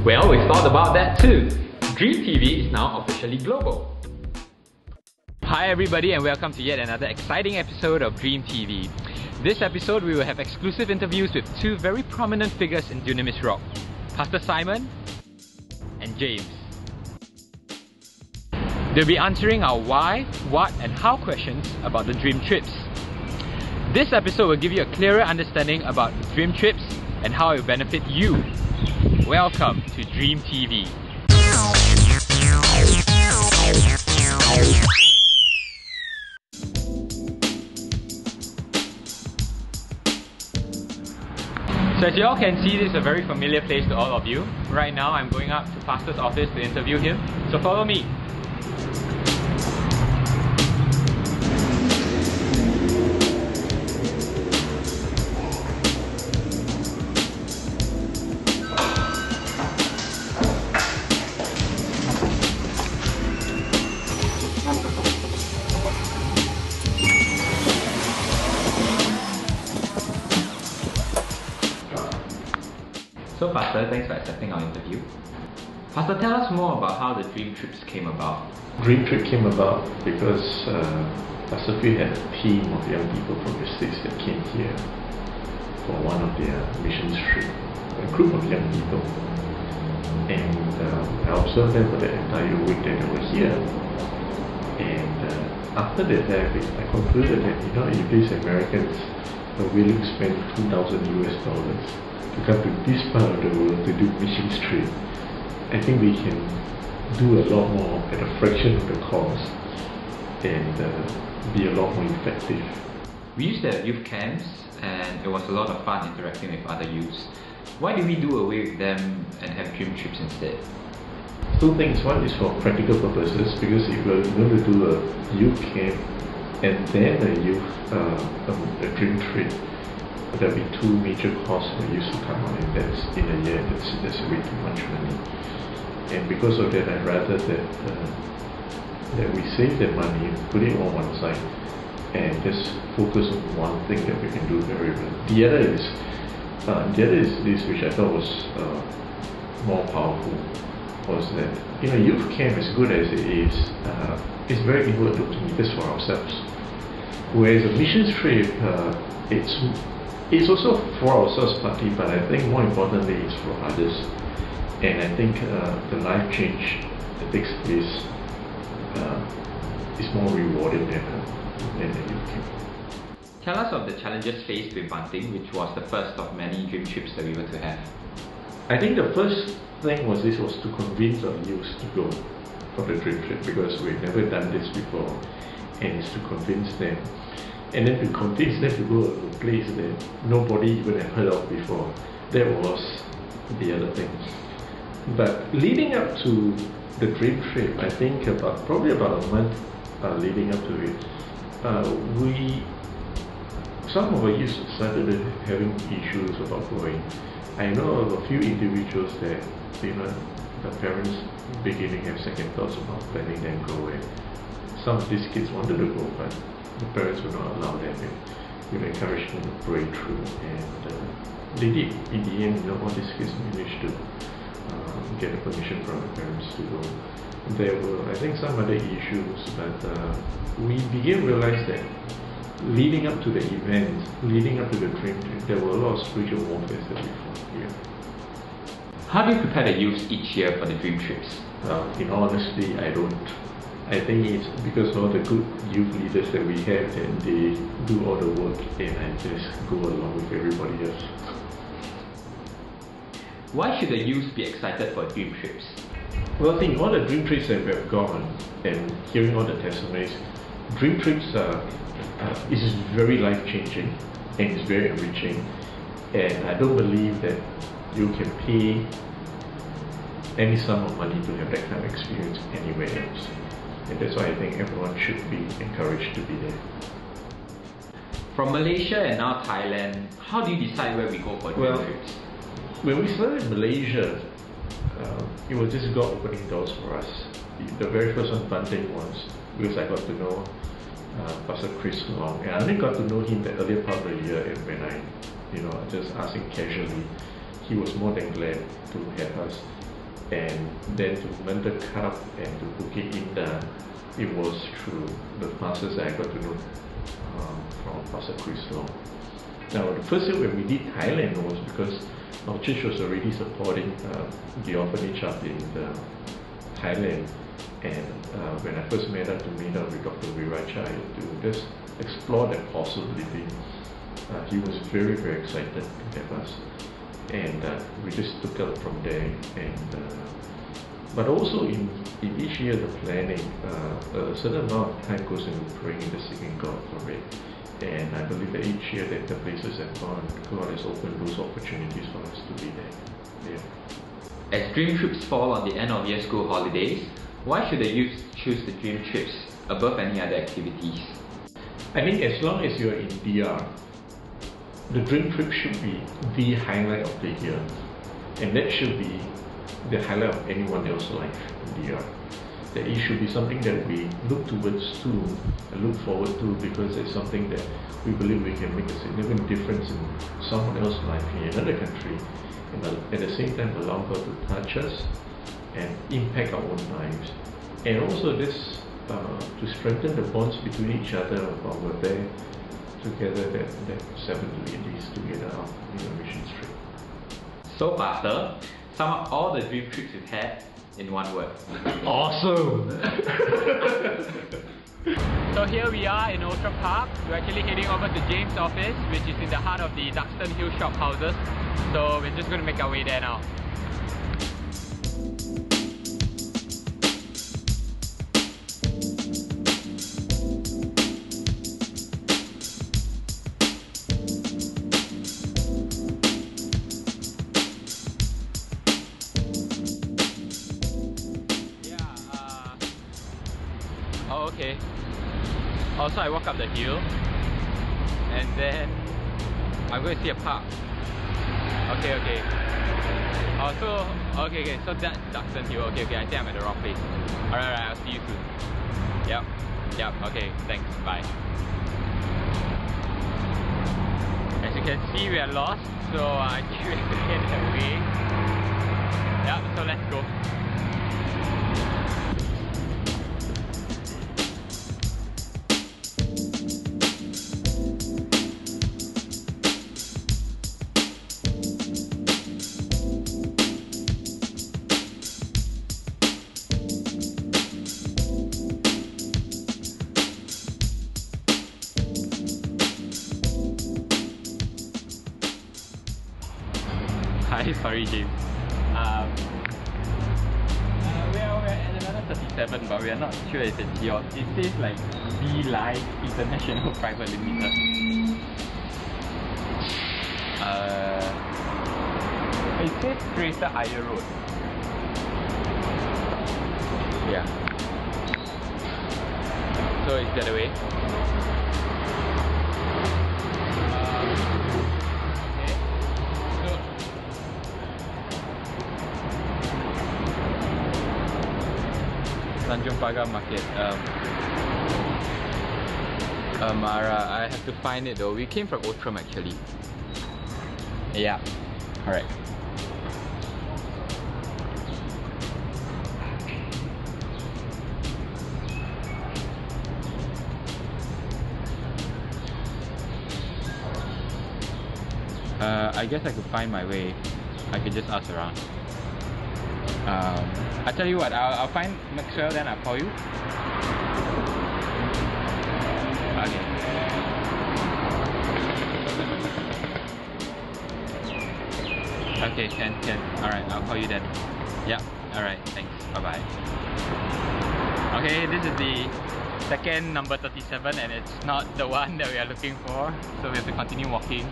Well, we've thought about that too. Dream TV is now officially global. Hi everybody and welcome to yet another exciting episode of Dream TV. This episode we will have exclusive interviews with two very prominent figures in Dunamis Rock, Pastor Simon and James. They'll be answering our why, what and how questions about the dream trips. This episode will give you a clearer understanding about dream trips and how it will benefit you. Welcome to Dream TV. So as you all can see, this is a very familiar place to all of you. Right now I'm going up to Pastor's office to interview him, so follow me. So Pastor, thanks for accepting our interview. Pastor, tell us more about how the dream trips came about. Dream Trip came about because Pastor Phil had a team of young people from the States that came here for one of their missions trip, a group of young people. And I observed them for the entire week that they were here. And after that, I concluded that, if these Americans are willing to spend $2,000 to come to this part of the world to do missions trip, I think we can do a lot more at a fraction of the cost and be a lot more effective. We used to have youth camps and it was a lot of fun interacting with other youths. Why did we do away with them and have dream trips instead? Two things. One is for practical purposes, because if we're going to do a youth camp and then a dream trip, there'll be two major costs for youth to come on, and that's in a year, that's way too much money. And because of that, I'd rather that we save that money, put it on one side, and just focus on one thing that we can do very well. The other is this, which I thought was more powerful, was that youth camp, as good as it is, it's very inward looking, just for ourselves. Whereas a missions trip, it's also for ourselves partly, but I think more importantly it's for others. And I think the life change that takes place is more rewarding than the youth camp. Tell us of the challenges faced with Bunting, which was the first of many dream trips that we were to have. I think the first thing was to convince our youth to go for the dream trip, because we've never done this before, and it's to convince them. And then to convince them to go to a place that nobody even had heard of before. That was the other thing. But leading up to the dream trip, I think probably about a month leading up to it, some of our youth started having issues about going. I know of a few individuals that the parents beginning have second thoughts about letting them go, and some of these kids wanted to go, but the parents would not allow them, and we encouraged them to pray through, and they did. In the end, all these kids managed to get a permission from the parents to go. There were, I think, some other issues, but we began to realize that leading up to the event, leading up to the dream trip, there were a lot of spiritual warfare that we fought here. How do you prepare the youth each year for the dream trips? In honesty, I don't. I think it's because of all the good youth leaders that we have, and they do all the work, and I just go along with everybody else. Why should the youth be excited for dream trips? Well, I think all the dream trips that we have gone, and hearing all the testimonies, dream trips is very life-changing, and it's very enriching, and I don't believe that you can pay any sum of money to have that kind of experience anywhere else. And that's why I think everyone should be encouraged to be there. From Malaysia and now Thailand, how do you decide where we go for dream trips? When we started in Malaysia, it was just God opening doors for us. The very first one, Bunting, was because I got to know Pastor Chris Long, and I only got to know him the earlier part of the year, and when I just asked him casually, he was more than glad to have us. and then to Mender Cup and to Bukit Indah, it was through the pastors that I got to know from Pastor Chris Long. Now, the first year when we did Thailand was because our church was already supporting the orphanage up in Thailand, and when I first met up to meet up with Dr. Virachai to just explore that possibility, he was very, very excited to have us, and we just took up from there. And but also in each year the planning, a certain amount of time goes into praying and seeking God for it. And I believe that each year that the places have gone, God has opened those opportunities for us to be there. Yeah. As dream trips fall on the end of year school holidays, why should the youth choose the dream trips above any other activities? I think as long as you're in DR, the dream trip should be the highlight of the year. And that should be the highlight of anyone else's life in DR. That it should be something that we look towards to and look forward to, because it's something that we believe we can make a significant difference in someone else's life in another country, and at the same time allow God to touch us and impact our own lives. And also this to strengthen the bonds between each other while we're there together, that 7 to 8 days together in a mission trip. So Pastor, sum up all the dream trips you've had in one word. Awesome! So here we are in Outram Park. We're actually heading over to James' office, which is in the heart of the Duxton Hill shop houses. So we're just going to make our way there now. Oh, okay. Also, I walk up the hill and then I'm going to see a park. Okay. Oh, so, okay, so that's Duxton Hill. Okay, I think I'm at the wrong place. Alright, I'll see you soon. Yep, okay, thanks, bye. As you can see, we are lost, so I think we have to head that way. Yep, so let's go. Hi, sorry James. We're at another 37, but we are not sure if it's yours. It says like V Live International Private Limited. It says Greater Ayr Road. Yeah. So is that the way? Tanjong Pagar Market. I have to find it though. We came from Outram actually. Yeah. Alright. I guess I could find my way. I could just ask around. I'll tell you what, I'll find Maxwell, then I'll call you. Okay. Okay, can. Alright, I'll call you then. Yeah, alright, thanks. Bye-bye. Okay, this is the second number 37 and it's not the one that we are looking for. So we have to continue walking.